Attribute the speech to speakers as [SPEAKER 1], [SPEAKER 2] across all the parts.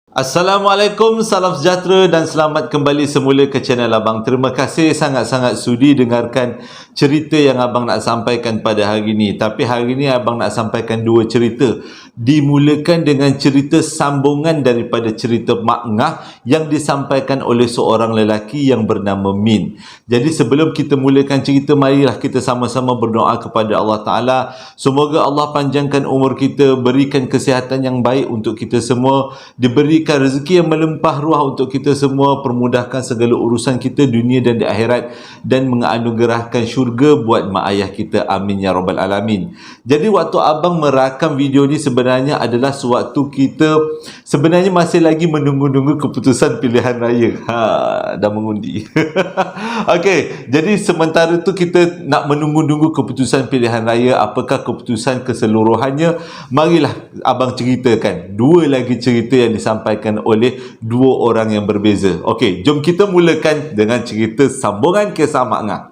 [SPEAKER 1] Assalamualaikum, salam sejahtera dan selamat kembali semula ke channel Abang. Terima kasih sangat-sangat sudi dengarkan cerita yang Abang nak sampaikan pada hari ini. Tapi hari ini Abang nak sampaikan dua cerita. Dimulakan dengan cerita sambungan daripada cerita Mak Ngah yang disampaikan oleh seorang lelaki yang bernama Min. Jadi sebelum kita mulakan cerita, marilah kita sama-sama berdoa kepada Allah Ta'ala. Semoga Allah panjangkan umur kita, berikan kesihatan yang baik untuk kita semua, diberikan rezeki yang melimpah ruah untuk kita semua, permudahkan segala urusan kita dunia dan di akhirat, dan menganugerahkan syurga buat mak ayah kita. Amin ya rabbal alamin. Jadi waktu Abang merakam video ni sebenarnya adalah sewaktu kita sebenarnya masih lagi menunggu-nunggu keputusan pilihan raya. Dah mengundi. Okey, jadi sementara tu kita nak menunggu-nunggu keputusan pilihan raya. Apakah keputusan keseluruhannya? Marilah Abang ceritakan dua lagi cerita yang disampaikan oleh dua orang yang berbeza. Okey, jom kita mulakan dengan cerita sambungan kisah Mak Ngah.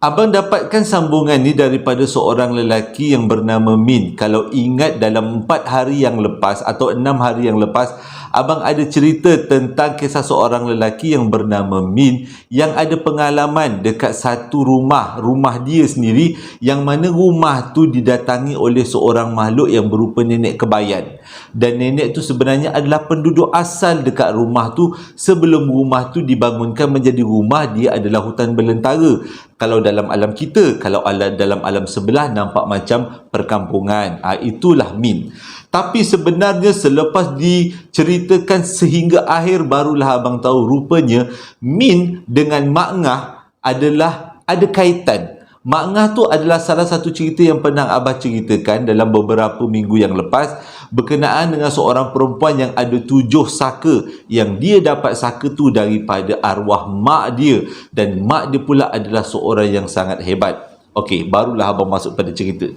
[SPEAKER 1] Abang dapatkan sambungan ni daripada seorang lelaki yang bernama Min. Kalau ingat dalam 4 hari yang lepas atau 6 hari yang lepas, Abang ada cerita tentang kisah seorang lelaki yang bernama Min yang ada pengalaman dekat satu rumah dia sendiri, yang mana rumah tu didatangi oleh seorang makhluk yang berupa nenek kebayan. Dan nenek tu sebenarnya adalah penduduk asal dekat rumah tu. Sebelum rumah tu dibangunkan menjadi rumah, dia adalah hutan belantara. Kalau dalam alam kita, kalau dalam alam sebelah nampak macam perkampungan. Itulah Min. Tapi sebenarnya selepas diceritakan sehingga akhir, barulah Abang tahu rupanya Min dengan Mak Ngah ada kaitan. Mak Ngah tu adalah salah satu cerita yang pernah Abah ceritakan dalam beberapa minggu yang lepas, berkenaan dengan seorang perempuan yang ada 7 saka, yang dia dapat saka tu daripada arwah mak dia, dan mak dia pula adalah seorang yang sangat hebat. Okey, barulah Abang masuk pada cerita.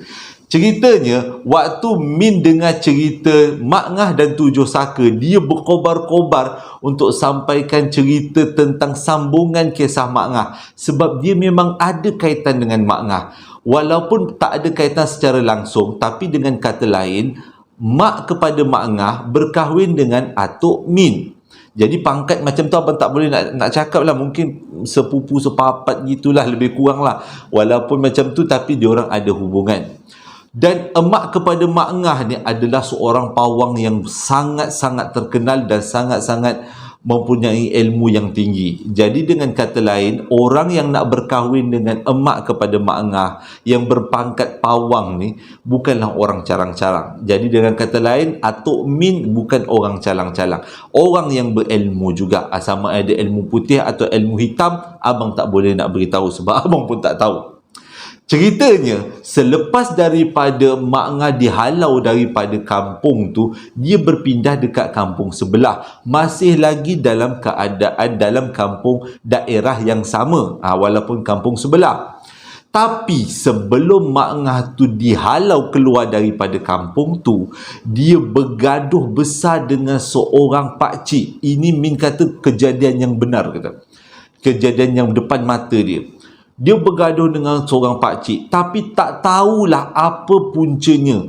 [SPEAKER 1] Ceritanya, waktu Min dengar cerita Mak Ngah dan 7 saka, dia berkobar-kobar untuk sampaikan cerita tentang sambungan kisah Mak Ngah, sebab dia memang ada kaitan dengan Mak Ngah. Walaupun tak ada kaitan secara langsung, tapi dengan kata lain, mak kepada Mak Ngah berkahwin dengan atuk Min. Jadi pangkat macam tu Abang tak boleh nak cakap lah, mungkin sepupu sepapat gitulah, lebih kurang lah. Walaupun macam tu, tapi diorang ada hubungan. Dan emak kepada Mak Ngah ni adalah seorang pawang yang sangat-sangat terkenal dan sangat-sangat mempunyai ilmu yang tinggi. Jadi dengan kata lain, orang yang nak berkahwin dengan emak kepada Mak Ngah yang berpangkat pawang ni bukanlah orang calang-calang. Jadi dengan kata lain, atuk Min bukan orang calang-calang, orang yang berilmu juga. Sama ada ilmu putih atau ilmu hitam, Abang tak boleh nak beritahu sebab Abang pun tak tahu. Ceritanya, selepas daripada Mak Ngah dihalau daripada kampung tu, dia berpindah dekat kampung sebelah. Masih lagi dalam keadaan dalam kampung daerah yang sama, walaupun kampung sebelah. Tapi sebelum Mak Ngah tu dihalau keluar daripada kampung tu, dia bergaduh besar dengan seorang pakcik. Ini Min kata kejadian yang benar, kata. Kejadian yang depan mata dia. Dia bergaduh dengan seorang pakcik, tapi tak tahulah apa puncanya.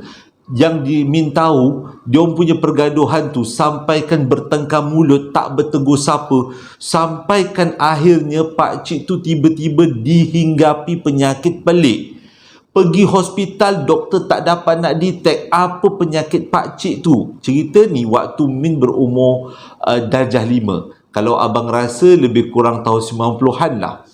[SPEAKER 1] Yang Min tahu, dia punya pergaduhan tu sampaikan bertengkar mulut, tak bertegur sapa, sampaikan akhirnya pakcik tu tiba-tiba dihinggapi penyakit pelik. Pergi hospital, doktor tak dapat nak detect apa penyakit pakcik tu. Cerita ni waktu Min berumur darjah 5. Kalau Abang rasa lebih kurang tahun 90-an lah.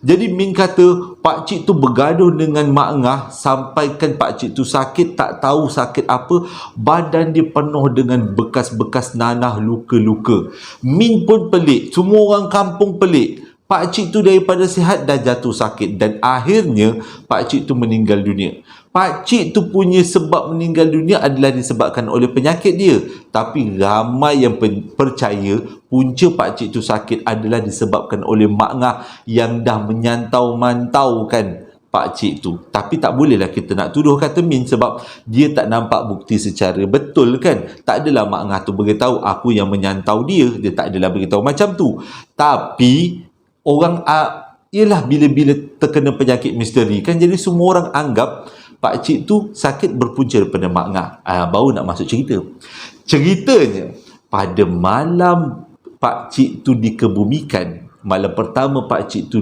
[SPEAKER 1] Jadi Min kata pakcik tu bergaduh dengan Mak Ngah, sampaikan pakcik tu sakit, tak tahu sakit apa, badan dia penuh dengan bekas-bekas nanah, luka-luka. Min pun pelik, semua orang kampung pelik. Pakcik tu daripada sihat dah jatuh sakit, dan akhirnya pakcik tu meninggal dunia. Pakcik tu punya sebab meninggal dunia adalah disebabkan oleh penyakit dia. Tapi ramai yang percaya punca pakcik tu sakit adalah disebabkan oleh Mak Ngah yang dah menyantau-mantaukan pakcik tu. Tapi tak bolehlah kita nak tuduh, kata Min, sebab dia tak nampak bukti secara betul, kan. Tak adalah Mak Ngah tu beritahu aku yang menyantau dia. Dia tak adalah beritahu macam tu. Tapi orang ialah bila-bila terkena penyakit misteri, kan, jadi semua orang anggap pakcik tu sakit berpunca daripada Mak Ngah. Baru nak masuk cerita. Ceritanya, pada malam pakcik tu dikebumikan, malam pertama pakcik tu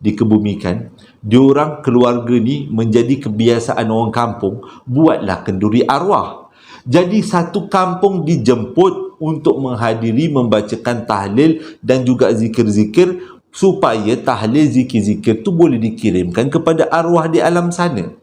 [SPEAKER 1] dikebumikan, diorang keluarga ni menjadi kebiasaan orang kampung, buatlah kenduri arwah. Jadi satu kampung dijemput untuk menghadiri, membacakan tahlil dan juga zikir-zikir, supaya tahlil zikir-zikir tu boleh dikirimkan kepada arwah di alam sana.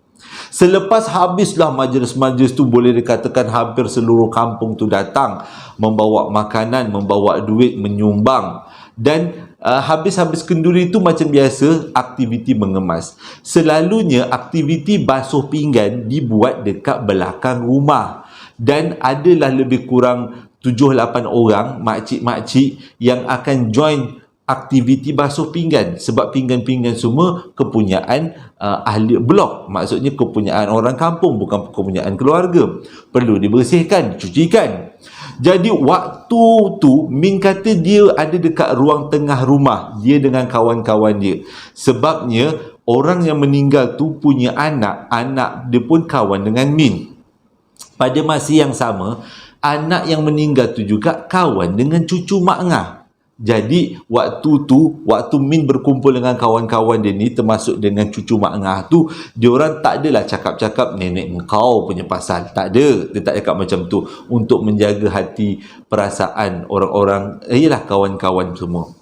[SPEAKER 1] Selepas habislah majlis-majlis tu, boleh dikatakan hampir seluruh kampung tu datang, membawa makanan, membawa duit, menyumbang. Dan habis-habis kenduri tu macam biasa, aktiviti mengemas. Selalunya aktiviti basuh pinggan dibuat dekat belakang rumah. Dan adalah lebih kurang 7-8 orang makcik-makcik yang akan join aktiviti basuh pinggan, sebab pinggan-pinggan semua kepunyaan ahli blok, maksudnya kepunyaan orang kampung, bukan kepunyaan keluarga, perlu dibersihkan, dicucikan. Jadi waktu tu Min kata dia ada dekat ruang tengah rumah dia dengan kawan-kawan dia, sebabnya orang yang meninggal tu punya anak dia pun kawan dengan Min. Pada masa yang sama, anak yang meninggal tu juga kawan dengan cucu Mak Ngah. Jadi waktu Min berkumpul dengan kawan-kawan dia ni, termasuk dengan cucu Mak Ngah tu, diorang tak adalah cakap-cakap nenek engkau punya pasal. Tak ada. Dia tak cakap macam tu, untuk menjaga hati perasaan orang-orang, ialah kawan-kawan semua.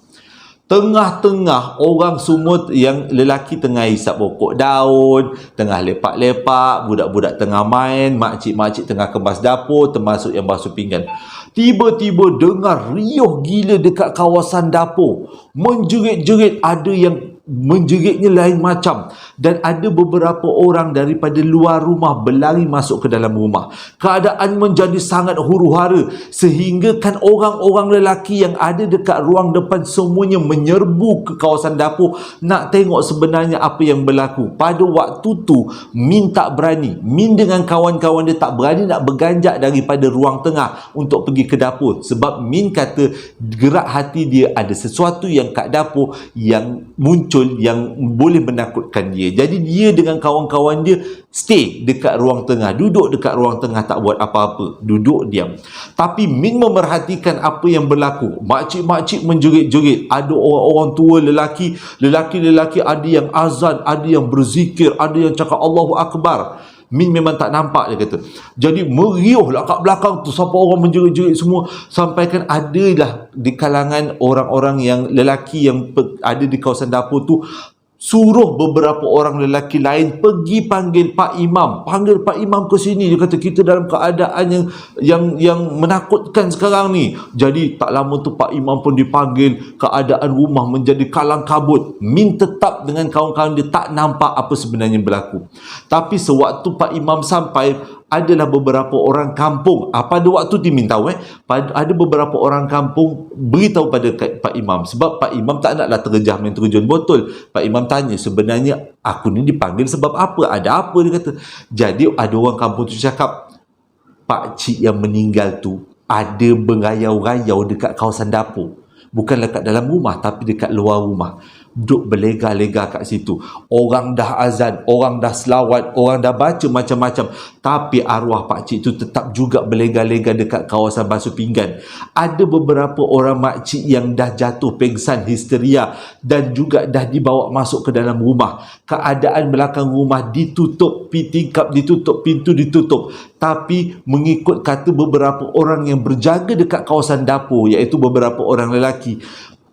[SPEAKER 1] Tengah-tengah orang semua yang lelaki tengah hisap pokok daun, tengah lepak-lepak, budak-budak tengah main, makcik-makcik tengah kemas dapur, termasuk yang basuh pinggan. Tiba-tiba dengar riuh gila dekat kawasan dapur. Menjerit-jerit, ada yang menjeritnya lain macam, dan ada beberapa orang daripada luar rumah berlari masuk ke dalam rumah. Keadaan menjadi sangat huru-hara, sehingga kan orang-orang lelaki yang ada dekat ruang depan semuanya menyerbu ke kawasan dapur nak tengok sebenarnya apa yang berlaku. Pada waktu tu Min tak berani, Min dengan kawan-kawan dia tak berani nak berganjak daripada ruang tengah untuk pergi ke dapur, sebab Min kata gerak hati dia ada sesuatu yang kat dapur yang muncul yang boleh menakutkan dia. Jadi dia dengan kawan-kawan dia stay dekat ruang tengah, duduk dekat ruang tengah, tak buat apa-apa, duduk diam. Tapi Min memerhatikan apa yang berlaku. Makcik-makcik menjerit-jerit, ada orang-orang tua lelaki ada yang azan, ada yang berzikir, ada yang cakap Allahu Akbar. Min memang tak nampak, dia kata. Jadi meriuhlah kat belakang tu, sampai orang menjerit-jerit semua, sampai kan adalah di kalangan orang-orang yang lelaki yang ada di kawasan dapur tu suruh beberapa orang lelaki lain pergi panggil Pak Imam. Panggil Pak Imam ke sini. Dia kata kita dalam keadaan yang menakutkan sekarang ni. Jadi tak lama tu Pak Imam pun dipanggil. Keadaan rumah menjadi kalang kabut. Min tetap dengan kawan-kawan dia tak nampak apa sebenarnya berlaku. Tapi sewaktu Pak Imam sampai, adalah beberapa orang kampung, pada waktu dia minta ada beberapa orang kampung beritahu pada Pak Imam, sebab Pak Imam tak naklah terjah main terjun botol. Pak Imam tanya, sebenarnya aku ni dipanggil sebab apa, ada apa, dia kata. Jadi ada orang kampung tu cakap, pakcik yang meninggal tu ada berayau-rayau dekat kawasan dapur, bukanlah kat dalam rumah tapi dekat luar rumah, duduk berlega-lega kat situ. Orang dah azan, orang dah selawat, orang dah baca macam-macam, tapi arwah pakcik tu tetap juga berlega-lega dekat kawasan basuh pinggan. Ada beberapa orang makcik yang dah jatuh pengsan, histeria, dan juga dah dibawa masuk ke dalam rumah. Keadaan belakang rumah ditutup, tingkap ditutup, pintu ditutup. Tapi mengikut kata beberapa orang yang berjaga dekat kawasan dapur, iaitu beberapa orang lelaki,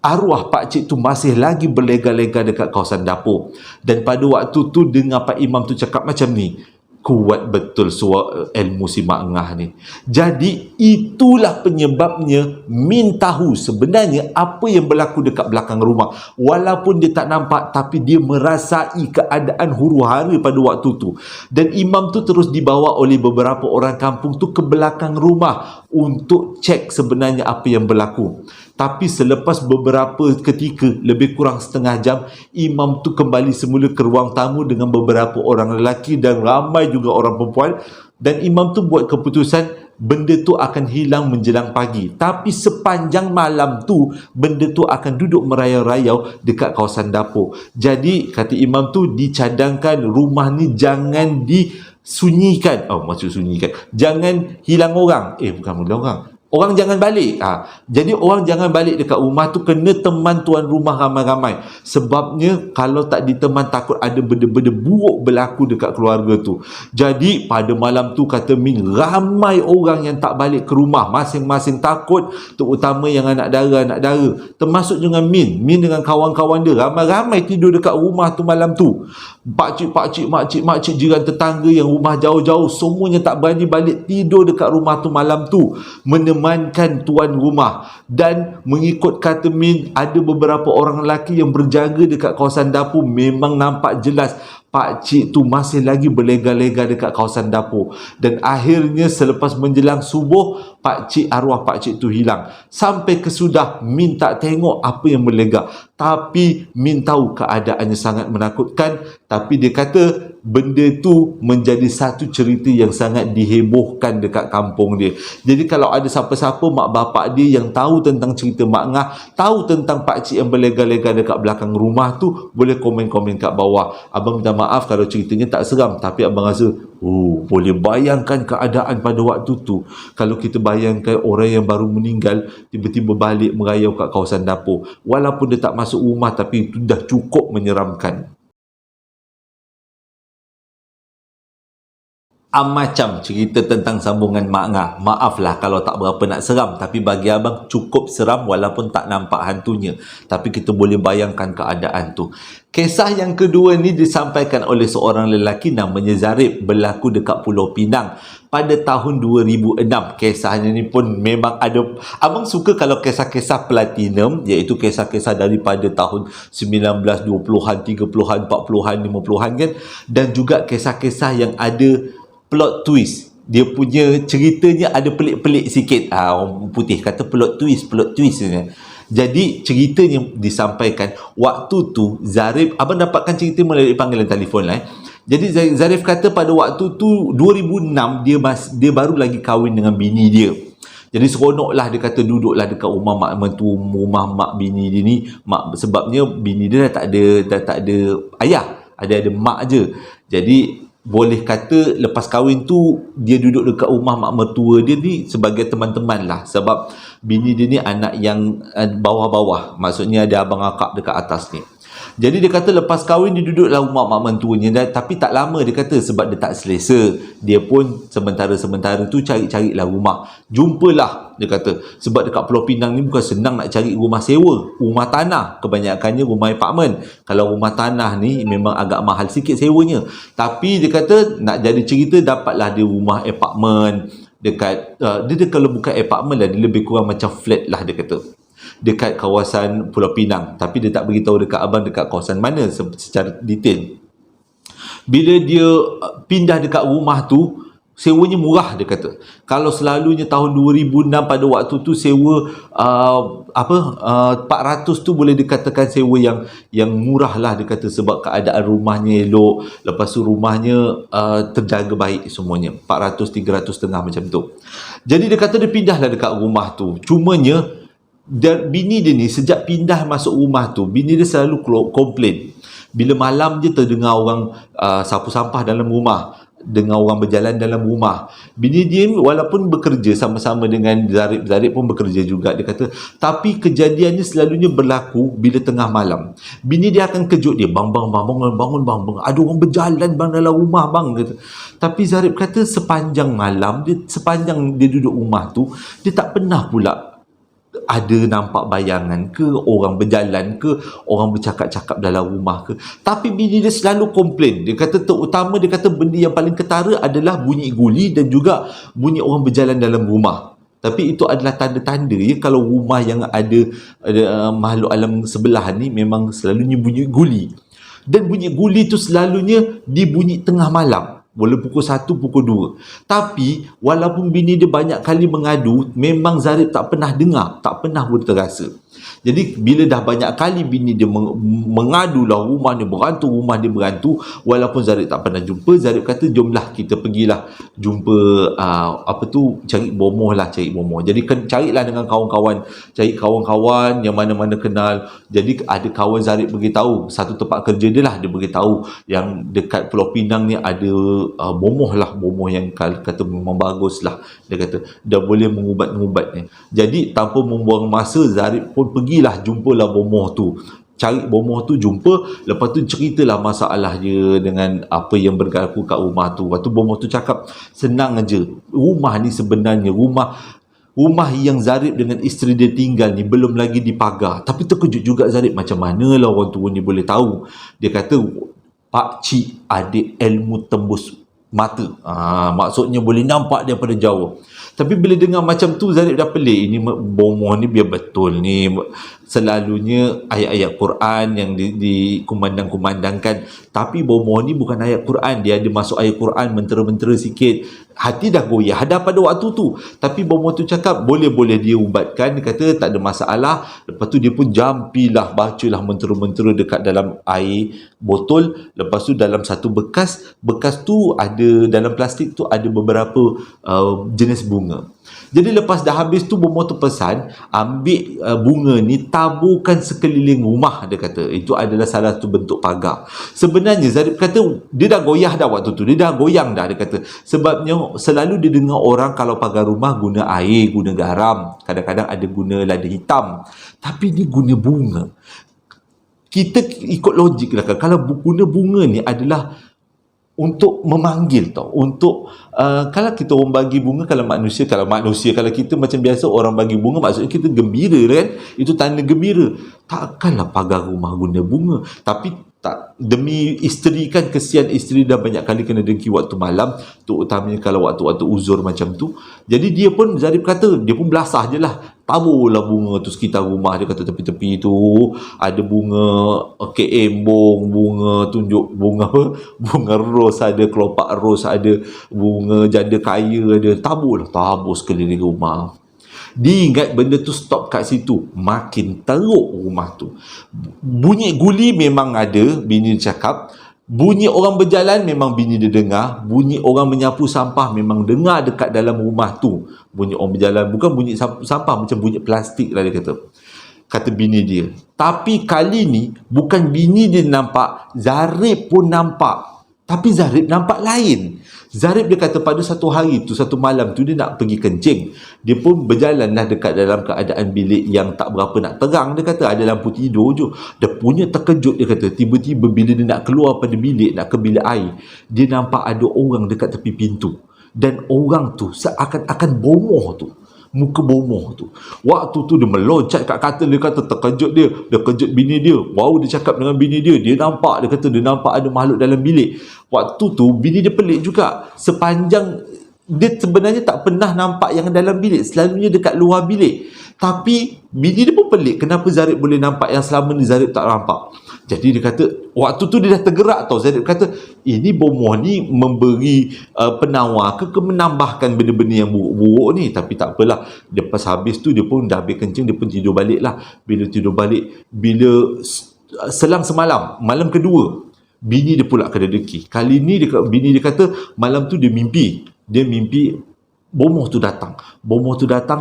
[SPEAKER 1] arwah pakcik tu masih lagi berlega-lega dekat kawasan dapur. Dan pada waktu tu dengar Pak Imam tu cakap macam ni, kuat betul suara ilmu si Mak Ngah ni. Jadi itulah penyebabnya Min tahu sebenarnya apa yang berlaku dekat belakang rumah. Walaupun dia tak nampak, tapi dia merasai keadaan huru-hara pada waktu tu. Dan imam tu terus dibawa oleh beberapa orang kampung tu ke belakang rumah untuk cek sebenarnya apa yang berlaku. Tapi selepas beberapa ketika, lebih kurang setengah jam, imam tu kembali semula ke ruang tamu dengan beberapa orang lelaki dan ramai juga orang perempuan. Dan imam tu buat keputusan, benda tu akan hilang menjelang pagi. Tapi sepanjang malam tu, benda tu akan duduk merayau-rayau dekat kawasan dapur. Jadi, kata imam tu, dicadangkan rumah ni jangan disunyikan. Oh, maksud sunyikan. Jangan hilang orang. Bukan hilang orang. Orang jangan balik. Jadi orang jangan balik dekat rumah tu, kena teman tuan rumah ramai-ramai. Sebabnya kalau tak diteman, takut ada benda-benda buruk berlaku dekat keluarga tu. Jadi pada malam tu, kata Min, ramai orang yang tak balik ke rumah. Masing-masing takut, terutama yang anak dara. Termasuk dengan Min dengan kawan-kawan dia. Ramai-ramai tidur dekat rumah tu malam tu. Pakcik, makcik, jiran tetangga yang rumah jauh-jauh, semuanya tak berani balik tidur dekat rumah tu malam tu, menemankan tuan rumah. Dan mengikut kata Min, ada beberapa orang lelaki yang berjaga dekat kawasan dapur. Memang nampak jelas pakcik tu masih lagi berlega-lega dekat kawasan dapur. Dan akhirnya selepas menjelang subuh, arwah pakcik tu hilang. Sampai kesudah Min tak tengok apa yang berlega. Tapi Min tahu keadaannya sangat menakutkan. Tapi dia kata benda tu menjadi satu cerita yang sangat dihebohkan dekat kampung dia. Jadi kalau ada siapa-siapa mak bapak dia yang tahu tentang cerita Mak Ngah, tahu tentang pakcik yang berlega-lega dekat belakang rumah tu, boleh komen-komen kat bawah. Abang minta maaf kalau ceritanya tak seram, tapi abang rasa boleh bayangkan keadaan pada waktu tu. Kalau kita bayangkan orang yang baru meninggal tiba-tiba balik merayau kat kawasan dapur, walaupun dia tak masuk rumah, tapi itu dah cukup menyeramkan. Macam cerita tentang sambungan Mak Ngah. Maaflah kalau tak berapa nak seram, tapi bagi abang cukup seram walaupun tak nampak hantunya. Tapi kita boleh bayangkan keadaan tu. Kisah yang kedua ni disampaikan oleh seorang lelaki namanya Zarif, berlaku dekat Pulau Pinang pada tahun 2006. Kisahnya ni pun memang ada, abang suka kalau kisah-kisah platinum, iaitu kisah-kisah daripada tahun 1920-an, 30-an, 40-an, 50-an kan. Dan juga kisah-kisah yang ada plot twist. Dia punya ceritanya ada pelik-pelik sikit. Orang putih kata plot twist ni. Jadi ceritanya disampaikan waktu tu Zarif, abang dapatkan cerita melalui panggilan telefon lah. Jadi Zarif kata pada waktu tu 2006 dia baru lagi kahwin dengan bini dia. Jadi seronoklah, dia kata duduklah dekat rumah mak mentua, rumah mak bini dia ni. Sebabnya bini dia dah tak ada ayah, ada mak je. Jadi boleh kata lepas kahwin tu dia duduk dekat rumah mak mertua dia ni sebagai teman-teman lah. Sebab bini dia ni anak yang bawah-bawah, maksudnya ada abang akak dekat atas ni. Jadi dia kata lepas kahwin dia duduklah rumah mak mentuanya, tapi tak lama dia kata sebab dia tak selesa. Dia pun sementara-sementara tu cari-carilah rumah. Jumpalah, dia kata, sebab dekat Pulau Pinang ni bukan senang nak cari rumah sewa, rumah tanah, kebanyakannya rumah apartmen. Kalau rumah tanah ni memang agak mahal sikit sewanya. Tapi dia kata nak jadi cerita, dapatlah dia rumah apartmen dekat dia kalau bukan apartmen lah, dia lebih kurang macam flat lah dia kata, dekat kawasan Pulau Pinang. Tapi dia tak beritahu dekat abang dekat kawasan mana secara detail. Bila dia pindah dekat rumah tu, sewanya murah dia kata. Kalau selalunya tahun 2006 pada waktu tu sewa 400 tu boleh dikatakan sewa yang murah lah dia kata, sebab keadaan rumahnya elok, lepas tu rumahnya terjaga baik semuanya. 400-300 setengah macam tu. Jadi dia kata dia pindahlah dekat rumah tu. Cumanya bini dia ni sejak pindah masuk rumah tu, bini dia selalu komplain bila malam je terdengar orang sapu sampah dalam rumah, dengar orang berjalan dalam rumah. Bini dia walaupun bekerja sama-sama dengan Zarif pun bekerja juga, dia kata, tapi kejadiannya selalunya berlaku bila tengah malam. Bini dia akan kejut dia, bang, bangun, ada orang berjalan bang dalam rumah bang, kata. Tapi Zarif kata sepanjang malam sepanjang dia duduk rumah tu, dia tak pernah pula ada nampak bayangan ke, orang berjalan ke, orang bercakap-cakap dalam rumah ke. Tapi bini dia selalu komplain. Dia kata terutama, dia kata benda yang paling ketara adalah bunyi guli dan juga bunyi orang berjalan dalam rumah. Tapi itu adalah tanda-tanda ya, kalau rumah yang ada makhluk alam sebelah ni memang selalunya bunyi guli. Dan bunyi guli tu selalunya dibunyi tengah malam. Boleh pukul 1, pukul 2. Tapi walaupun bini dia banyak kali mengadu, memang Zarif tak pernah dengar, tak pernah pun terasa. Jadi bila dah banyak kali bini dia mengadulah rumah dia berantu, walaupun Zarib tak pernah jumpa, Zarib kata jomlah kita pergilah jumpa cari bomoh. Jadi carilah dengan kawan-kawan, cari kawan-kawan yang mana-mana kenal. Jadi ada kawan Zarib beritahu satu tempat kerja dia lah, dia beritahu yang dekat Pulau Pinang ni ada bomoh yang kata memang bagus lah. Dia kata dah boleh mengubat-ngubatnya. Jadi tanpa membuang masa, Zarib pun pergilah jumpalah bomoh tu. Cari bomoh tu, jumpa, lepas tu ceritalah masalah dia dengan apa yang berlaku kat rumah tu. Lepas tu bomoh tu cakap senang aja, rumah ni sebenarnya rumah yang Zarib dengan isteri dia tinggal ni belum lagi dipagar. Tapi terkejut juga Zarib, macam mana lah orang tua ni boleh tahu. Dia kata pak cik ada ilmu tembus mata, maksudnya boleh nampak daripada jauh. Tapi bila dengar macam tu, Zarib dah pelik. Ini bomoh ni biar betul ni, selalunya ayat-ayat Quran yang dikumandang-kumandangkan. Tapi bomoh ni bukan ayat Quran, dia ada masuk ayat Quran mentera-mentera sikit. Hati dah goyah dah pada waktu tu. Tapi bomoh tu cakap boleh dia ubatkan. Dia kata tak ada masalah. Lepas tu dia pun jampilah, bacalah mentera-mentera dekat dalam air botol. Lepas tu dalam satu bekas tu ada, dalam plastik tu ada beberapa jenis bunga. Jadi lepas dah habis tu, bomoh tu pesan ambil bunga ni, taburkan sekeliling rumah. Dia kata itu adalah salah satu bentuk pagar. Sebenarnya Zarib kata dia dah goyah dah waktu tu, dia dah goyang dah. Dia kata sebabnya selalu dia dengar orang kalau pagar rumah guna air, guna garam, kadang-kadang ada guna lada hitam, tapi ni guna bunga. Kita ikut logik lah kan, kalau guna bunga ni adalah untuk memanggil tau, untuk kalau kita orang bagi bunga, kalau manusia kalau kita macam biasa orang bagi bunga, maksudnya kita gembira kan, itu tanda gembira. Takkanlah pagar rumah guna bunga. Tapi tak, demi isteri kan, kesian isteri dah banyak kali kena dengki waktu malam, terutamanya kalau waktu-waktu uzur macam tu. Jadi dia pun, Zarib kata dia pun belasah je lah, taburlah bunga tu sekitar rumah. Dia kata tepi-tepi tu ada bunga keembong, bunga tunjuk, bunga ros ada, kelopak ros ada, bunga janda kaya ada, tabur sekeliling rumah. Diingat benda tu stop kat situ, makin teruk rumah tu. Bunyi guli memang ada, bini dia cakap. Bunyi orang berjalan memang bini dia dengar. Bunyi orang menyapu sampah memang dengar dekat dalam rumah tu. Bunyi orang berjalan, bukan bunyi sampah, macam bunyi plastik lah dia kata bini dia. Tapi kali ni bukan bini dia nampak, Zarib pun nampak. Tapi Zarib nampak lain. Zarib dia kata pada satu hari tu, satu malam tu, dia nak pergi kencing. Dia pun berjalanlah dekat dalam keadaan bilik yang tak berapa nak terang. Dia kata ada lampu tidur je. Dia punya terkejut, dia kata tiba-tiba bila dia nak keluar pada bilik, nak ke bilik air, dia nampak ada orang dekat tepi pintu. Dan orang tu seakan-akan bomoh tu, muka bomoh tu. Waktu tu dia meloncat kat katil. Dia kata terkejut dia kejut bini dia. Wow, dia cakap dengan bini dia, dia nampak ada makhluk dalam bilik. Waktu tu bini dia pelik juga. Sepanjang dia sebenarnya tak pernah nampak yang dalam bilik, selalunya dekat luar bilik. Tapi bini dia pun pelik, kenapa Zarib boleh nampak yang selama ni Zarib tak nampak. Jadi dia kata waktu tu dia dah tergerak tau. Zarib kata ini bomoh ni memberi penawar ke menambahkan benda-benda yang buruk-buruk ni. Tapi tak apalah, lepas habis tu dia pun dah habis kencing, dia pun tidur balik lah. Bila selang semalam, malam kedua, bini dia pula kena dengki. Kali ni bini dia kata malam tu dia mimpi bomoh tu datang.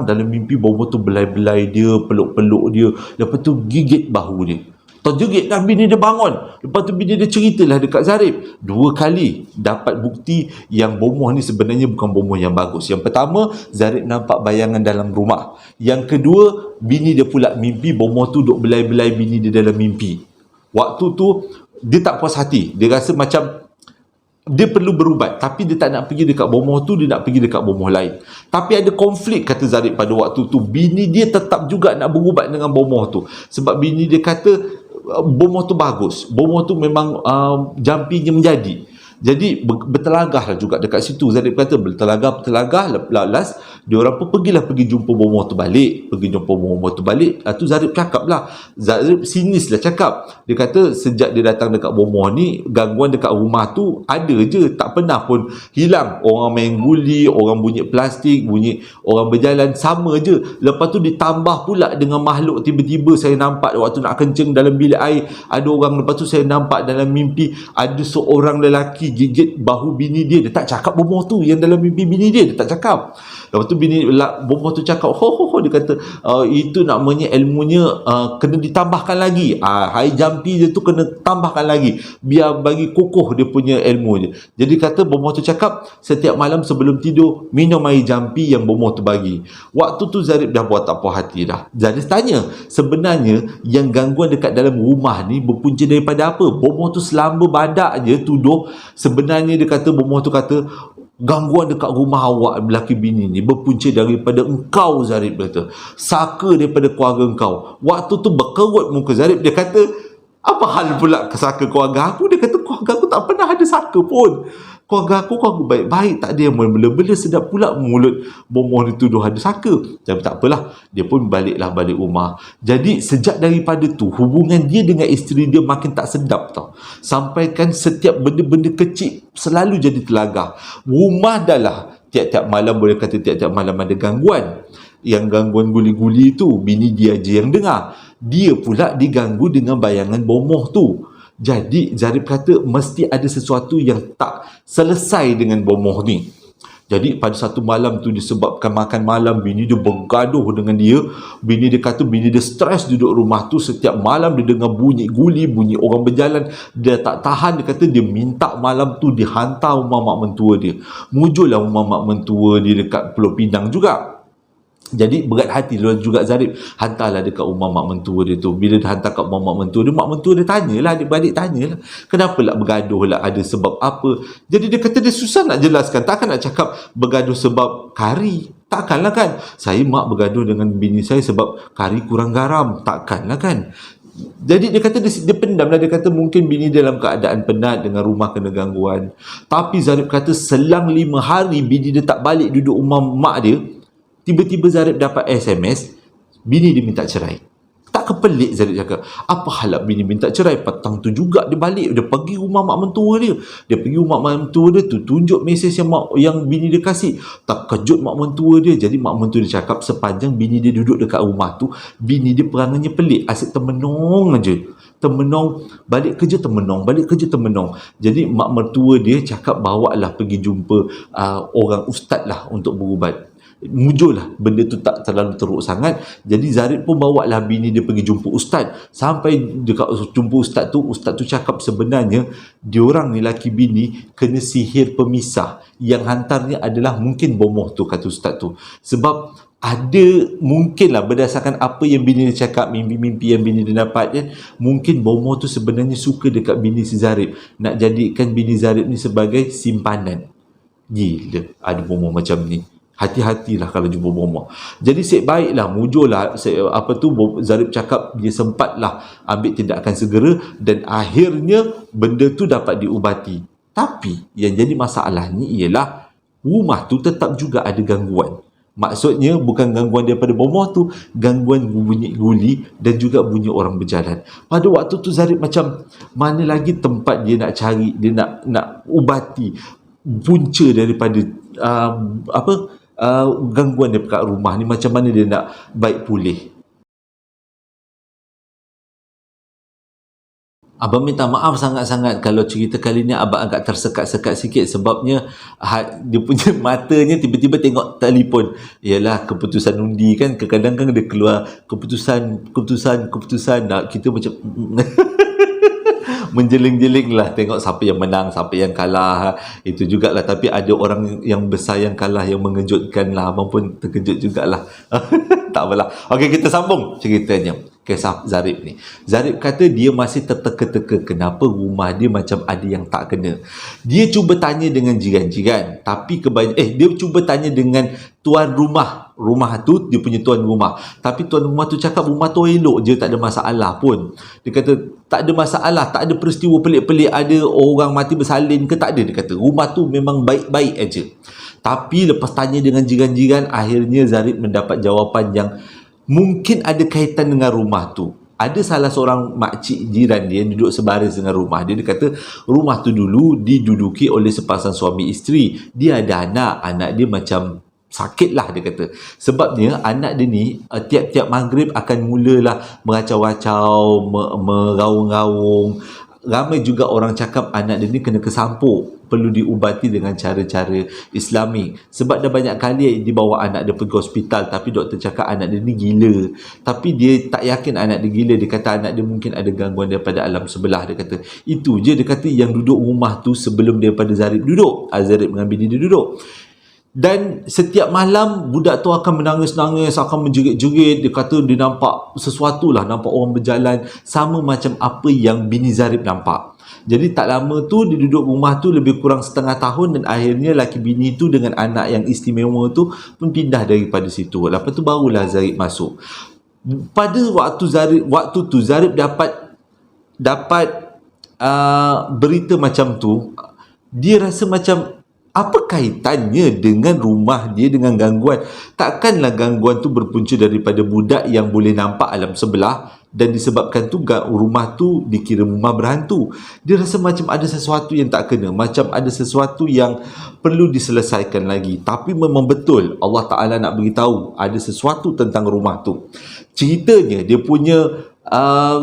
[SPEAKER 1] Dalam mimpi bomoh tu belai-belai dia, peluk-peluk dia, lepas tu gigit bahu dia. Terjerit dah bini dia bangun. Lepas tu bini dia ceritalah dekat Zarib. 2 kali dapat bukti yang bomoh ni sebenarnya bukan bomoh yang bagus. Yang pertama, Zarib nampak bayangan dalam rumah. Yang kedua, bini dia pula mimpi bomoh tu duk belai-belai bini dia dalam mimpi. Waktu tu dia tak puas hati. Dia rasa macam dia perlu berubat, tapi dia tak nak pergi dekat bomoh tu, dia nak pergi dekat bomoh lain. Tapi ada konflik, kata Zarib pada waktu tu. Bini dia tetap juga nak berubat dengan bomoh tu. Sebab bini dia kata bomoh tu bagus, bomoh tu memang jampinya menjadi. Jadi bertelagah lah juga dekat situ. Zarib kata bertelagah last diorang pun pergi jumpa bomoh tu balik. Tu Zarib cakap lah, Zarib sinis lah cakap. Dia kata sejak dia datang dekat bomoh ni, gangguan dekat rumah tu ada je, tak pernah pun hilang. Orang main guli, orang bunyi plastik, bunyi orang berjalan, sama je. Lepas tu ditambah pula dengan makhluk, tiba-tiba saya nampak waktu nak kencing dalam bilik air ada orang. Lepas tu saya nampak dalam mimpi ada seorang lelaki gigit bahu bini dia. Dia tak cakap bomoh tu yang dalam mimpi bini dia tak cakap. Lepas tu bomoh tu cakap, dia kata itu namanya ilmunya kena ditambahkan lagi. Air jampi dia tu kena tambahkan lagi biar bagi kokoh dia punya ilmu je. Jadi kata bomoh tu cakap setiap malam sebelum tidur minum air jampi yang bomoh tu bagi. Waktu tu Zarib dah buat tak puas hati dah. Zarib tanya, sebenarnya yang gangguan dekat dalam rumah ni berpunca daripada apa? Bomoh tu selamba badak je tuduh. Sebenarnya dia kata, bomoh tu kata gangguan dekat rumah awak lelaki bini ni berpunca daripada engkau, Zarib kata. Saka daripada keluarga engkau. Waktu tu berkerut muka Zarib. Dia kata, apa hal pula saka keluarga aku? Dia kata keluarga aku tak pernah ada saka pun. Keluarga aku baik-baik, tak ada yang bela-bela. Sedap pula mulut bomoh dituduh ada saka. Tapi tak apalah, dia pun balik rumah. Jadi sejak daripada tu hubungan dia dengan isteri dia makin tak sedap tau. Sampaikan setiap benda-benda kecil selalu jadi telagah. Rumah dah lah tiap-tiap malam, boleh kata tiap-tiap malam ada gangguan. Yang gangguan guli-guli tu bini dia je yang dengar. Dia pula diganggu dengan bayangan bomoh tu. Jadi Zarib kata mesti ada sesuatu yang tak selesai dengan bomoh ni. Jadi pada satu malam tu disebabkan makan malam, bini dia bergaduh dengan dia. Bini dia kata bini dia stres duduk rumah tu. Setiap malam dia dengar bunyi guli, bunyi orang berjalan. Dia tak tahan, dia kata dia minta malam tu dihantar rumah mak mentua dia. Mujurlah rumah mak mentua dia dekat Pulau Pinang juga. Jadi berat hati juga Zarib, hantarlah dekat rumah mak mentua dia tu. Bila dia hantar kat rumah mak mentua dia tanyalah, adik-beradik tanyalah, kenapa lah bergaduh lah, ada sebab apa. Jadi dia kata dia susah nak jelaskan. Takkan nak cakap bergaduh sebab kari, takkanlah kan. Saya mak bergaduh dengan bini saya sebab kari kurang garam, takkanlah kan. Jadi dia kata dia pendam lah. Dia kata mungkin bini dia dalam keadaan penat dengan rumah kena gangguan. Tapi Zarib kata selang 5 hari bini dia tak balik duduk rumah mak dia, tiba-tiba Zarib dapat SMS, bini dia minta cerai. Tak kepelik Zarib cakap, apa hal bini minta cerai? Petang tu juga dia balik, dia pergi rumah mak mentua dia. Dia pergi rumah mak mentua dia tu, tunjuk mesej yang bini dia kasih. Tak kejut mak mentua dia. Jadi mak mentua dia cakap sepanjang bini dia duduk dekat rumah tu, bini dia perangannya pelik, asyik termenung aja. Termenung, balik kerja termenung, balik kerja termenung. Jadi mak mertua dia cakap bawalah pergi jumpa orang ustaz lah untuk berubat. Mujurlah benda tu tak terlalu teruk sangat. Jadi Zarib pun bawa lah bini dia pergi jumpa ustaz. Sampai dekat jumpa ustaz tu cakap sebenarnya diorang ni laki bini kena sihir pemisah. Yang hantarnya adalah mungkin bomoh tu, kata ustaz tu. Sebab ada mungkinlah berdasarkan apa yang bini dia cakap, mimpi-mimpi yang bini dia dapat kan, mungkin bomoh tu sebenarnya suka dekat bini si Zarib, nak jadikan bini Zarib ni sebagai simpanan. Gila ada bomoh macam ni. Hati-hatilah kalau jumpa bomoh. Jadi baiklah, mujurlah Zarib cakap dia sempatlah ambil tindakan segera dan akhirnya benda tu dapat diubati. Tapi yang jadi masalah ni ialah rumah tu tetap juga ada gangguan. Maksudnya bukan gangguan daripada bomoh tu, gangguan bunyi guli dan juga bunyi orang berjalan. Pada waktu tu Zarib macam mana lagi tempat dia nak cari, dia nak ubati punca daripada gangguan dia dekat rumah ni, macam mana dia nak baik pulih. Abang minta maaf sangat-sangat kalau cerita kali ni abang agak tersekat-sekat sikit, sebabnya dia punya matanya tiba-tiba tengok telefon. Ialah keputusan undi kan, kadang-kadang dia keluar keputusan nak kita macam menjeling-jeling lah tengok siapa yang menang, siapa yang kalah. Itu jugalah. Tapi ada orang yang besar yang kalah yang mengejutkan lah. Abang pun terkejut jugalah. Tak apalah. Okey, kita sambung ceritanya. Kisah Zarib ni. Zarib kata dia masih terteka-teka kenapa rumah dia macam ada yang tak kena. Dia cuba tanya dengan jiran-jiran, tapi dia cuba tanya dengan tuan rumah rumah tu dia punya tuan rumah. Tapi tuan rumah tu cakap rumah tu elok je, tak ada masalah pun. Dia kata tak ada masalah, tak ada peristiwa pelik-pelik, ada orang mati bersalin ke, tak ada. Dia kata rumah tu memang baik-baik aja. Tapi lepas tanya dengan jiran-jiran, akhirnya Zarib mendapat jawapan yang mungkin ada kaitan dengan rumah tu. Ada salah seorang makcik jiran dia duduk sebaris dengan rumah dia. Dia kata rumah tu dulu diduduki oleh sepasang suami isteri. Dia ada anak dia macam sakit lah, dia kata. Sebabnya anak dia ni tiap-tiap maghrib akan mulalah meracau-racau, meraung-raung. Ramai juga orang cakap anak dia ni kena kesampuk, perlu diubati dengan cara-cara Islami. Sebab dah banyak kali dibawa anak dia pergi hospital, tapi doktor cakap anak dia ni gila. Tapi dia tak yakin anak dia gila. Dia kata anak dia mungkin ada gangguan daripada alam sebelah. Dia kata itu je. Dia kata yang duduk rumah tu sebelum daripada Zarib duduk, Zarib dengan bini dia duduk. Dan setiap malam budak tu akan menangis-nangis, akan menjerit-jerit. Dia kata dia nampak sesuatu lah, nampak orang berjalan sama macam apa yang bini Zarib nampak. Jadi tak lama tu dia duduk rumah tu lebih kurang setengah tahun, dan akhirnya laki bini tu dengan anak yang istimewa tu pun pindah daripada situ. Lepas tu barulah Zarib masuk. Pada waktu tu Zarib dapat berita macam tu, dia rasa macam apa kaitannya dengan rumah dia dengan gangguan? Takkanlah gangguan tu berpunca daripada budak yang boleh nampak alam sebelah, dan disebabkan tu rumah tu dikira rumah berhantu. Dia rasa macam ada sesuatu yang tak kena, macam ada sesuatu yang perlu diselesaikan lagi. Tapi memang betul Allah Ta'ala nak beritahu ada sesuatu tentang rumah tu. Ceritanya dia punya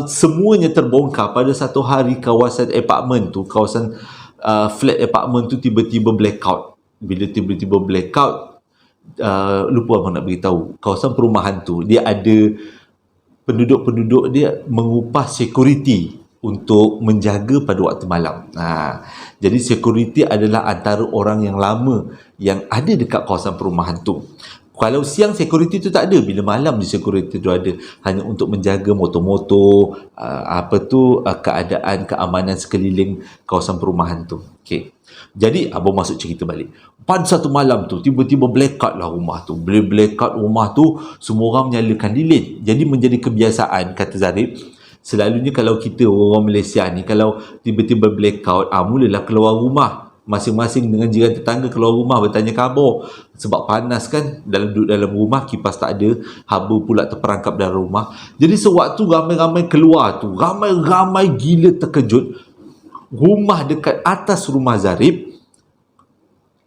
[SPEAKER 1] semuanya terbongkar pada satu hari. Kawasan apartment tu, kawasan flat apartment tu tiba-tiba blackout. Bila tiba-tiba blackout, lupa abang nak beritahu, kawasan perumahan tu dia ada penduduk-penduduk dia mengupah security untuk menjaga pada waktu malam. Jadi security adalah antara orang yang lama yang ada dekat kawasan perumahan tu. Kalau siang security tu tak ada, bila malam di security tu ada, hanya untuk menjaga motor-motor, keadaan keamanan sekeliling kawasan perumahan tu. Okey. Jadi abang masuk cerita balik. Pada satu malam tu tiba-tiba blackout lah rumah tu. Bila blackout rumah tu, semua orang menyalakan lilin. Jadi menjadi kebiasaan, kata Zarib, selalunya kalau kita orang Malaysia ni, kalau tiba-tiba blackout, mulalah keluar rumah. Masing-masing dengan jiran tetangga keluar rumah bertanya khabar. Sebab panas kan, duduk dalam rumah, kipas tak ada, haba pula terperangkap dalam rumah. Jadi sewaktu ramai-ramai keluar tu, ramai-ramai gila terkejut. Rumah dekat atas rumah Zarib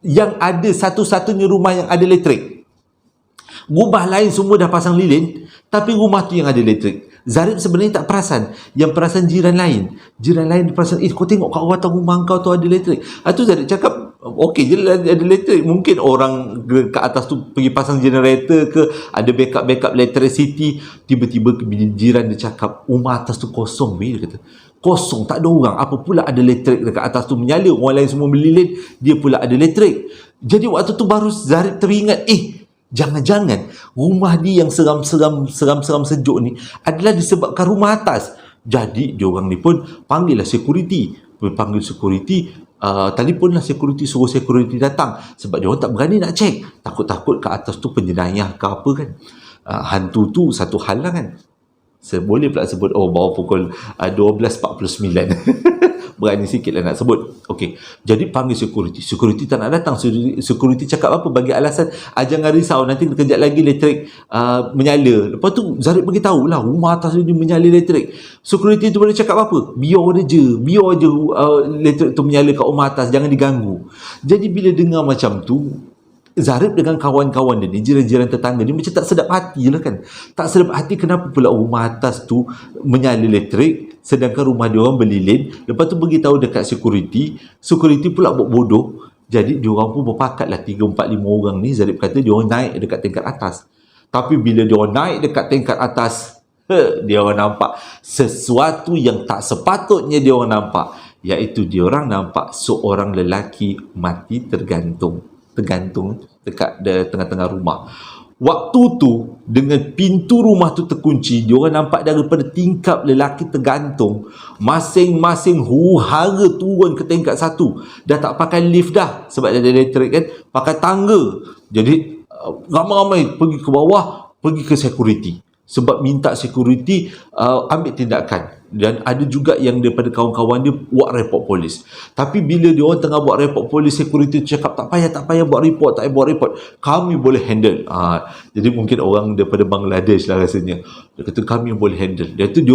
[SPEAKER 1] yang ada satu-satunya rumah yang ada elektrik. Rumah lain semua dah pasang lilin, tapi rumah tu yang ada elektrik. Zarib sebenarnya tak perasan. Yang perasan jiran lain. Jiran lain perasan, kau tengok kat atas rumah kau tu ada elektrik. Tu Zarib cakap, okey je ada elektrik. Mungkin orang ke atas tu pergi pasang generator ke, ada backup electricity. Tiba-tiba jiran dia cakap, rumah atas tu kosong. Dia kata, kosong, tak ada orang. Apa pula ada elektrik dekat atas tu menyala? Orang lain semua melilin, dia pula ada elektrik. Jadi waktu tu baru Zarib teringat, jangan-jangan rumah dia yang seram-seram sejuk ni adalah disebabkan rumah atas. Jadi diorang ni pun panggillah security. Panggil security, telefonlah security, suruh security datang. Sebab diorang tak berani nak cek. Takut-takut ke atas tu penjenayah ke apa kan. Hantu tu satu hal lah kan. Boleh pula sebut, baru pukul 12.49. Berani sikit lah nak sebut. Okey. Jadi panggil security. Security tak nak datang. Security cakap apa? Bagi alasan, jangan risau, nanti kejap lagi elektrik menyala. Lepas tu Zarib beritahu lah, rumah atas ni menyala elektrik. Security tu boleh cakap apa? Biar je elektrik tu menyala kat rumah atas, jangan diganggu. Jadi bila dengar macam tu, Zarib dengan kawan-kawan dia ni, jiran-jiran tetangga dia, macam tak sedap hati lah kan. Tak sedap hati, kenapa pula rumah atas tu menyala elektrik sedangkan rumah dia orang berlilin. Lepas tu beritahu dekat security pula buat bodoh. Jadi dia orang pun berpakat lah 3, 4, 5 orang ni. Zarib kata dia orang naik dekat tingkat atas. Tapi bila dia orang naik dekat tingkat atas, dia orang nampak sesuatu yang tak sepatutnya dia orang nampak, iaitu dia orang nampak seorang lelaki mati tergantung dekat tengah-tengah rumah. Waktu tu dengan pintu rumah tu terkunci, dia orang nampak daripada tingkap lelaki tergantung, masing-masing hara turun ke tingkat 1. Dah tak pakai lift dah sebab ada elektrik kan, pakai tangga. Jadi ramai-ramai pergi ke bawah, pergi ke security. Sebab minta security ambil tindakan. Dan ada juga yang daripada kawan-kawan dia buat report polis. Tapi bila dia orang tengah buat report polis, security cakap tak payah buat report, tak payah buat report, kami boleh handle. Jadi mungkin orang daripada Bangladesh lah rasanya. Dia kata kami boleh handle. Dia tu dia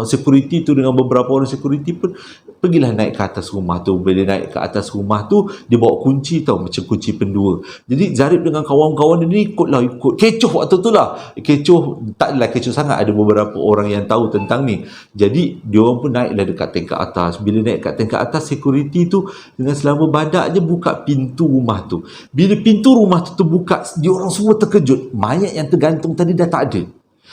[SPEAKER 1] security tu dengan beberapa orang security pun pergilah naik ke atas rumah tu. Bila dia naik ke atas rumah tu, dia bawa kunci tau, macam kunci pendua. Jadi Zarif dengan kawan-kawan dia ni ikut kecoh waktu tu lah. Kecoh, tak adalah kecoh sangat, ada beberapa orang yang tahu tentang ni. Jadi dia orang pun naiklah dekat tingkat atas. Bila naik kat tingkat atas, security tu dengan selama badak je buka pintu rumah tu. Bila pintu rumah tu terbuka, dia orang semua terkejut. Mayat yang tergantung tadi dah tak ada.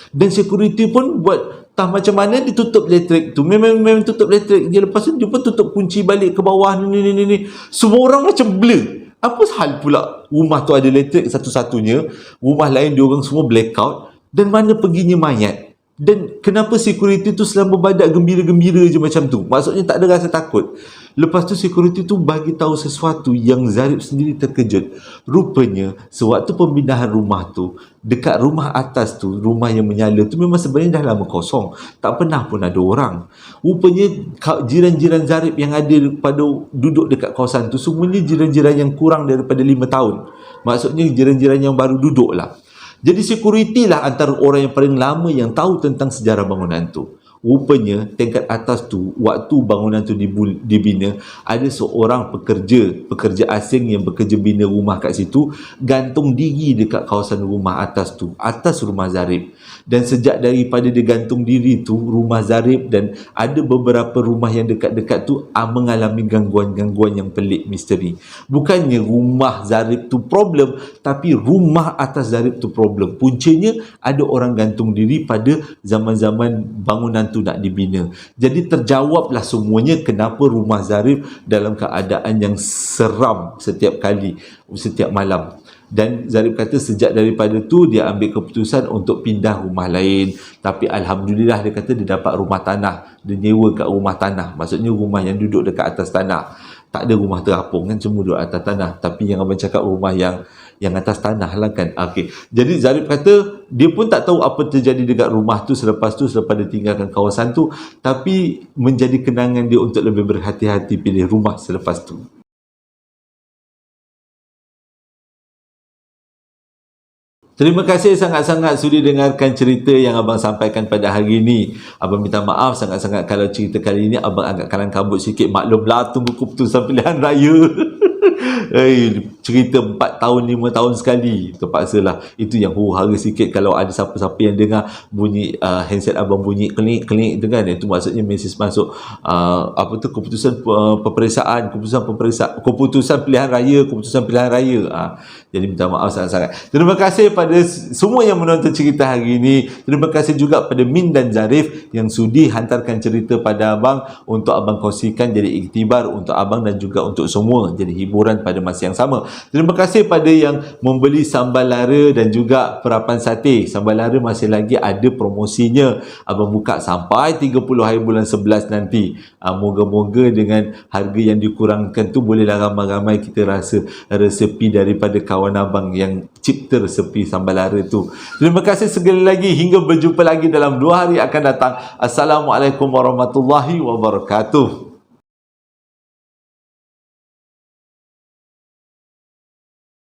[SPEAKER 1] Dan security pun buat tak macam mana, dia tutup elektrik tu. Memang tutup elektrik. Dia lepas tu dia pun tutup kunci balik ke bawah ni. Semua orang macam blur. Apa hal pula rumah tu ada elektrik satu-satunya, rumah lain dia orang semua blackout, dan mana perginya mayat? Dan kenapa security tu selama badak gembira-gembira je macam tu? Maksudnya tak ada rasa takut. Lepas tu security tu bagi tahu sesuatu yang Zarif sendiri terkejut. Rupanya sewaktu pembinaan rumah tu, dekat rumah atas tu, rumah yang menyala tu memang sebenarnya dah lama kosong. Tak pernah pun ada orang. Rupanya jiran-jiran Zarif yang ada pada duduk dekat kawasan tu semuanya jiran-jiran yang kurang daripada 5 tahun. Maksudnya jiran-jiran yang baru duduk lah. Jadi security lah antara orang yang paling lama yang tahu tentang sejarah bangunan tu. Rupanya tingkat atas tu, waktu bangunan tu dibina, ada seorang pekerja asing yang bekerja bina rumah kat situ, gantung diri dekat kawasan rumah atas tu, atas rumah Zarif. Dan sejak daripada dia gantung diri tu, rumah Zarif dan ada beberapa rumah yang dekat-dekat tu mengalami gangguan-gangguan yang pelik, misteri. Bukannya rumah Zarif tu problem, tapi rumah atas Zarif tu problem. Puncanya ada orang gantung diri pada zaman-zaman bangunan tu nak dibina. Jadi terjawablah semuanya kenapa rumah Zarif dalam keadaan yang seram setiap kali, setiap malam. Dan Zarif kata sejak daripada tu dia ambil keputusan untuk pindah rumah lain. Tapi Alhamdulillah dia kata dia dapat rumah tanah. Dia nyewa kat rumah tanah. Maksudnya rumah yang duduk dekat atas tanah. Tak ada rumah terapung kan, semua duduk atas tanah. Tapi yang abang cakap rumah yang atas tanah lah kan. Okey. Jadi Zarif kata dia pun tak tahu apa terjadi dekat rumah tu selepas dia tinggalkan kawasan tu. Tapi menjadi kenangan dia untuk lebih berhati-hati pilih rumah selepas tu. Terima kasih sangat-sangat sudi dengarkan cerita yang abang sampaikan pada hari ini. Abang minta maaf sangat-sangat kalau cerita kali ini abang agak kalang kabut sikit. Maklumlah, tunggu keputusan pilihan raya. Cerita 4 tahun 5 tahun sekali, terpaksalah. Itu yang huru-hara sikit. Kalau ada siapa-siapa yang dengar bunyi handset abang bunyi klik-klik tu kan, itu maksudnya mesej masuk keputusan peperiksaan, keputusan pilihan raya. Jadi minta maaf sangat-sangat. Terima kasih pada semua yang menonton cerita hari ini. Terima kasih juga pada Min dan Zarif yang sudi hantarkan cerita pada abang untuk abang kongsikan jadi iktibar untuk abang dan juga untuk semua, jadi hiburan pada masa yang sama. Terima kasih pada yang membeli sambal lara dan juga perapan sate. Sambal lara masih lagi ada promosinya. Abang buka sampai 30 hari bulan 11 nanti. Moga-moga dengan harga yang dikurangkan tu bolehlah ramai-ramai kita rasa resepi daripada kawan abang yang cipta resepi sambal lara tu. Terima kasih sekali lagi. Hingga berjumpa lagi dalam 2 hari akan datang. Assalamualaikum warahmatullahi wabarakatuh.